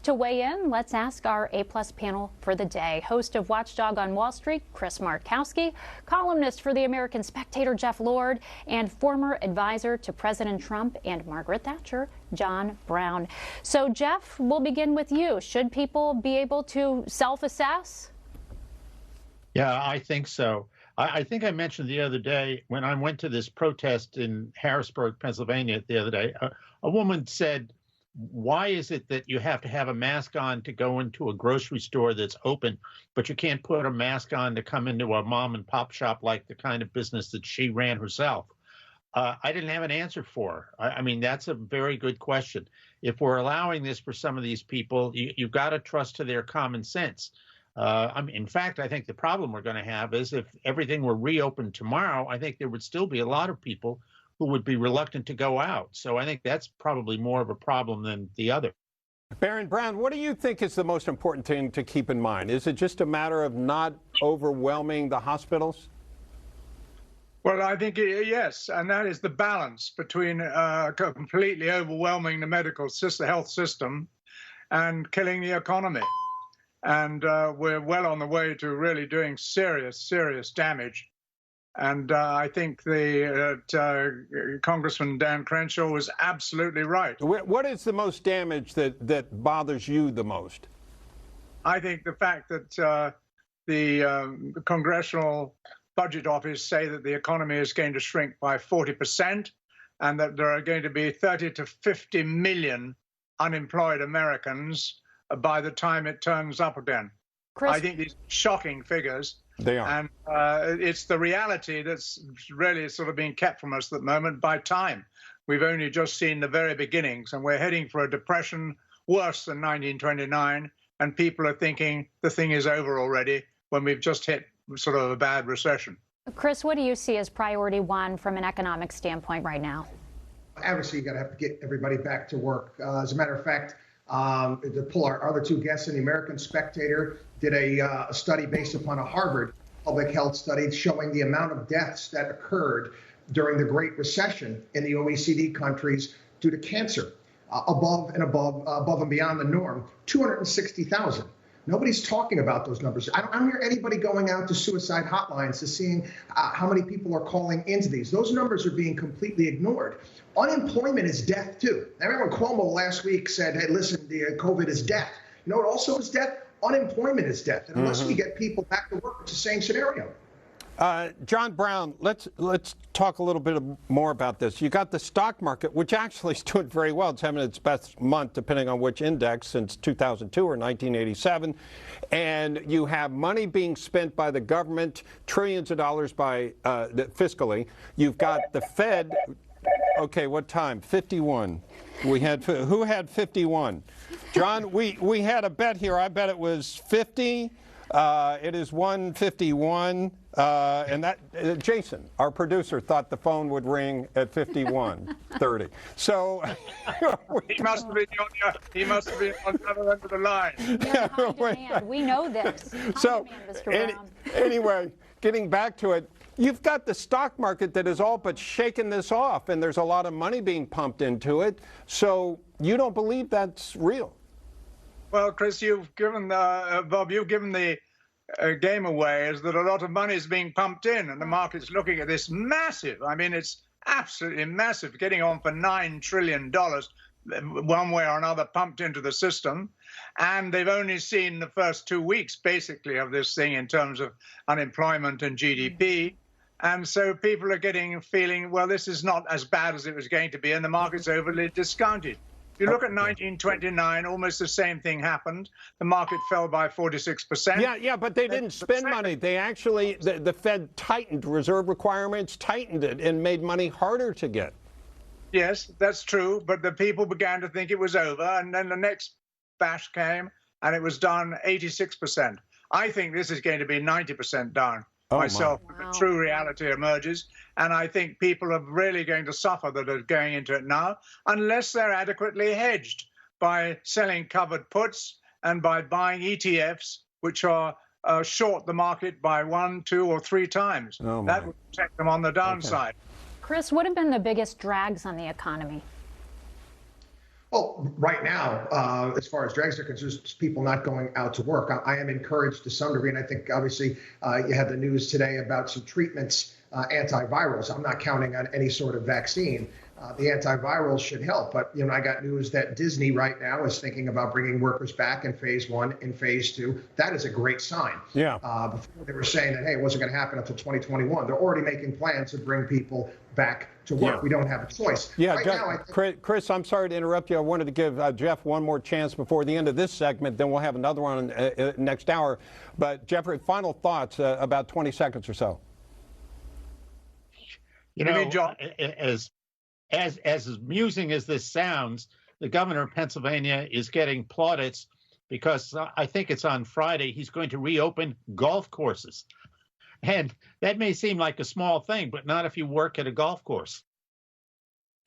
To weigh in, let's ask our A-plus panel for the day. Host of Watchdog on Wall Street, Chris Markowski, columnist for the American Spectator, Jeff Lord, and former advisor to President Trump and Margaret Thatcher, John Brown. So, Jeff, we'll begin with you. Should people be able to self-assess? Yeah, I think so. I think I mentioned the other day when I went to this protest in Harrisburg, Pennsylvania the other day, a woman said, why is it that you have to have a mask on to go into a grocery store that's open, but you can't put a mask on to come into a mom and pop shop like the kind of business that she ran herself? I didn't have an answer for her. I mean, that's a very good question. If we're allowing this for some of these people, you've got to trust to their common sense. In fact, I think the problem we're going to have is if everything were reopened tomorrow, I think there would still be a lot of people who would be reluctant to go out. So I think that's probably more of a problem than the other. Baron Brown, what do you think is the most important thing to keep in mind? Is it just a matter of not overwhelming the hospitals? Well, I think yes, and that is the balance between completely overwhelming the medical system, the health system, and killing the economy. And we're well on the way to really doing serious damage. And I think the Congressman Dan Crenshaw was absolutely right. What is the most damage that bothers you the most? I think the fact that the Congressional Budget Office say that the economy is going to shrink by 40% and that there are going to be 30 to 50 million unemployed Americans by the time it turns up again. Chris? I think these shocking figures. They are. And it's the reality that's really sort of being kept from us at the moment by time. We've only just seen the very beginnings, and we're heading for a depression worse than 1929, and people are thinking the thing is over already when we've just hit sort of a bad recession. Chris, what do you see as priority one from an economic standpoint right now? Obviously, you got to have to get everybody back to work. As a matter of fact, to pull our other two guests in, the American Spectator did a study based upon a Harvard public health study showing the amount of deaths that occurred during the Great Recession in the OECD countries due to cancer, above and beyond the norm, 260,000. Nobody's talking about those numbers. I don't hear anybody going out to suicide hotlines to seeing how many people are calling into these. Those numbers are being completely ignored. Unemployment is death, too. I remember when Cuomo last week said, hey, listen, the COVID is death. You know what also is death? Unemployment is death. And unless we get people back to work, it's the same scenario. John Brown, let's talk a little bit more about this. You got the stock market, which actually is doing very well. It's having its best month, depending on which index, since 2002 or 1987. And you have money being spent by the government, trillions of dollars by fiscally. You've got the Fed. Okay, what time? 51. We had who had 51? John, we had a bet here. I bet it was 50. It is 1:51, and that Jason, our producer, thought the phone would ring at 51:30. So he must have been on the other end of the line. Yeah, high demand. We know this. So demand, anyway, getting back to it, you've got the stock market that is all but shaking this off, and there's a lot of money being pumped into it. So you don't believe that's real? Well, Chris, you've given Bob, you've given the game away is that a lot of money is being pumped in, and the market's looking at this massive. I mean, it's absolutely massive, getting on for $9 trillion, one way or another, pumped into the system. And they've only seen the first 2 weeks, basically, of this thing in terms of unemployment and GDP. And so people are feeling, well, this is not as bad as it was going to be, and the market's overly discounted. If you look at 1929, almost the same thing happened. The market fell by 46%. Yeah, but they didn't spend money. They actually, the Fed tightened reserve requirements, tightened it, and made money harder to get. Yes, that's true. But the people began to think it was over. And then the next bash came, and it was down 86%. I think this is going to be 90% down. Myself, wow. The true reality emerges, and I think people are really going to suffer that are going into it now, unless they're adequately hedged by selling covered puts and by buying ETFs, which are short the market by 1, 2, or 3 times. That would protect them on the downside. Okay. Chris, what have been the biggest drags on the economy? Well, right now, as far as drags are concerned, it's people not going out to work. I am encouraged to some degree, and I think obviously you had the news today about some treatments, antivirals. I'm not counting on any sort of vaccine. The antivirals should help, but I got news that Disney right now is thinking about bringing workers back in phase 1 and phase 2. That is a great sign. Yeah. Before they were saying that, hey, it wasn't going to happen until 2021. They're already making plans to bring people back to work. Yeah. We don't have a choice. Yeah, right now, Chris, I'm sorry to interrupt you. I wanted to give Jeff one more chance before the end of this segment. Then we'll have another one next hour. But Jeffrey, final thoughts, about 20 seconds or so. John, as amusing as this sounds, the governor of Pennsylvania is getting plaudits because I think it's on Friday he's going to reopen golf courses. And that may seem like a small thing, but not if you work at a golf course.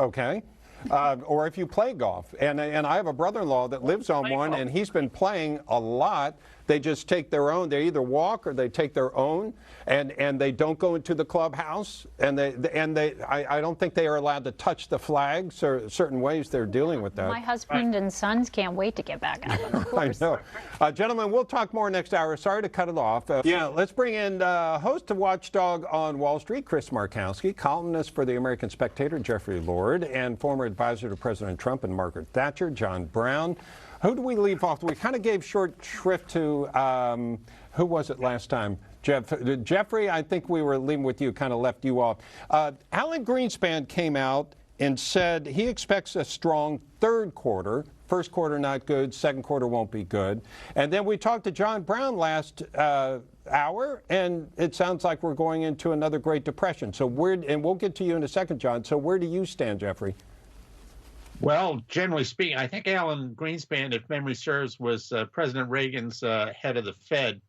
Okay. Or if you play golf. And I have a brother-in-law that lives on one, and he's been playing a lot. They just take their own. They either walk or they take their own, and they don't go into the clubhouse. And I don't think they are allowed to touch the flags or certain ways they're dealing with that. My husband and sons can't wait to get back out of course. I know. Gentlemen, we'll talk more next hour. Sorry to cut it off. Let's bring in host of Watchdog on Wall Street, Chris Markowski, columnist for the American Spectator, Jeffrey Lord, and former advisor to President Trump and Margaret Thatcher, John Brown. Who do we leave off? We kind of gave short shrift to, who was it last time? Jeffrey, I think we were leaving with you, kind of left you off. Alan Greenspan came out and said he expects a strong third quarter. First quarter not good, second quarter won't be good. And then we talked to John Brown last hour, and it sounds like we're going into another Great Depression. So and we'll get to you in a second, John. So where do you stand, Jeffrey? Well, generally speaking, I think Alan Greenspan, if memory serves, was President Reagan's head of the Fed.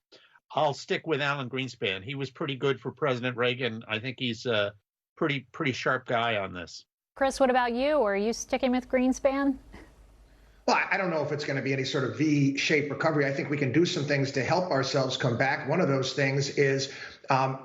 I'll stick with Alan Greenspan. He was pretty good for President Reagan. I think he's a pretty sharp guy on this. Chris, what about you? Are you sticking with Greenspan? Well, I don't know if it's going to be any sort of V-shaped recovery. I think we can do some things to help ourselves come back. One of those things is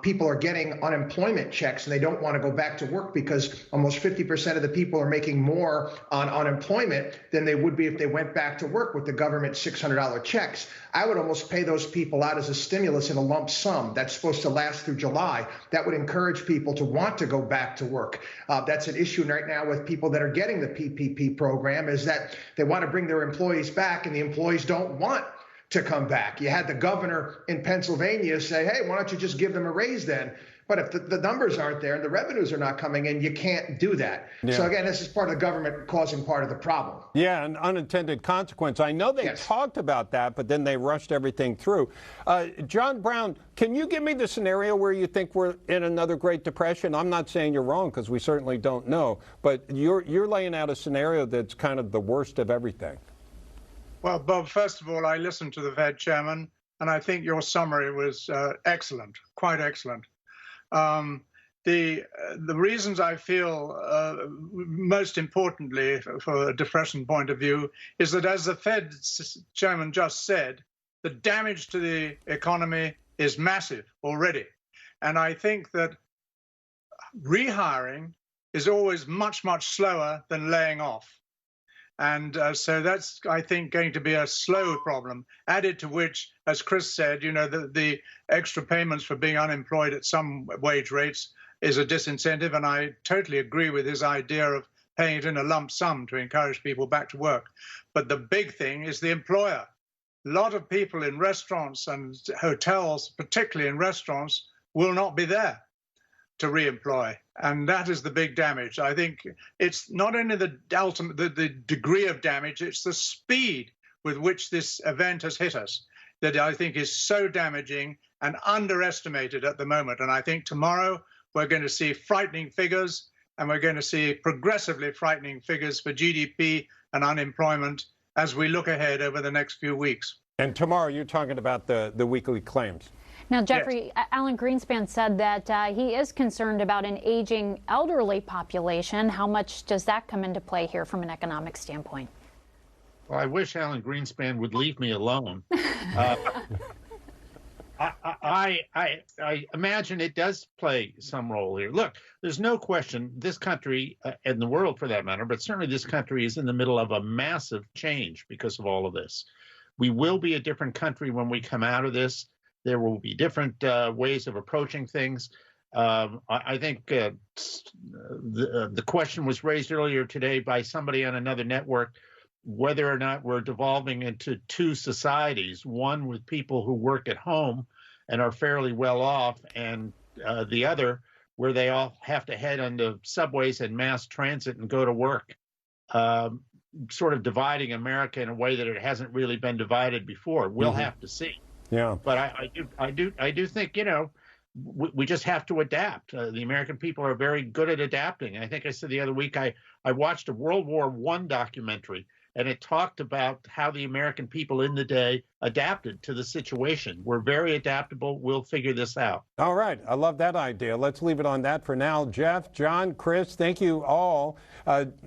people are getting unemployment checks and they don't want to go back to work because almost 50% of the people are making more on unemployment than they would be if they went back to work with the government $600 checks. I would almost pay those people out as a stimulus in a lump sum that's supposed to last through July. That would encourage people to want to go back to work. That's an issue right now with people that are getting the PPP program, is that they want to bring their employees back and the employees don't want to come back. You had the governor in Pennsylvania say, hey, why don't you just give them a raise then? But if the numbers aren't there and the revenues are not coming in, you can't do that. Yeah. So again, this is part of the government causing part of the problem. Yeah, an unintended consequence. I know they talked about that, but then they rushed everything through. John Brown, can you give me the scenario where you think we're in another Great Depression? I'm not saying you're wrong because we certainly don't know, but you're laying out a scenario that's kind of the worst of everything. Well, Bob, first of all, I listened to the Fed chairman, and I think your summary was excellent, quite excellent. The reasons I feel most importantly for a depression point of view is that, as the Fed chairman just said, the damage to the economy is massive already. And I think that rehiring is always much, much slower than laying off. And so that's, I think, going to be a slow problem, added to which, as Chris said, the extra payments for being unemployed at some wage rates is a disincentive. And I totally agree with his idea of paying it in a lump sum to encourage people back to work. But the big thing is the employer. A lot of people in restaurants and hotels, particularly in restaurants, will not be there to reemploy. And that is the big damage. I think it's not only the degree of damage, it's the speed with which this event has hit us that I think is so damaging and underestimated at the moment. And I think tomorrow we're going to see frightening figures, and we're going to see progressively frightening figures for GDP and unemployment as we look ahead over the next few weeks. And tomorrow you're talking about the weekly claims. Now, Jeffrey, yes. Alan Greenspan said that he is concerned about an aging elderly population. How much does that come into play here from an economic standpoint? Well, I wish Alan Greenspan would leave me alone. I imagine it does play some role here. Look, there's no question this country, and the world for that matter, but certainly this country is in the middle of a massive change because of all of this. We will be a different country when we come out of this. There will be different ways of approaching things. I think the question was raised earlier today by somebody on another network, whether or not we're devolving into two societies, one with people who work at home and are fairly well off, and the other where they all have to head onto subways and mass transit and go to work, sort of dividing America in a way that it hasn't really been divided before. We'll have to see. Yeah. But I do think, we just have to adapt. The American people are very good at adapting. I think I said the other week, I watched a World War I documentary, and it talked about how the American people in the day adapted to the situation. We're very adaptable. We'll figure this out. All right. I love that idea. Let's leave it on that for now. Jeff, John, Chris, thank you all.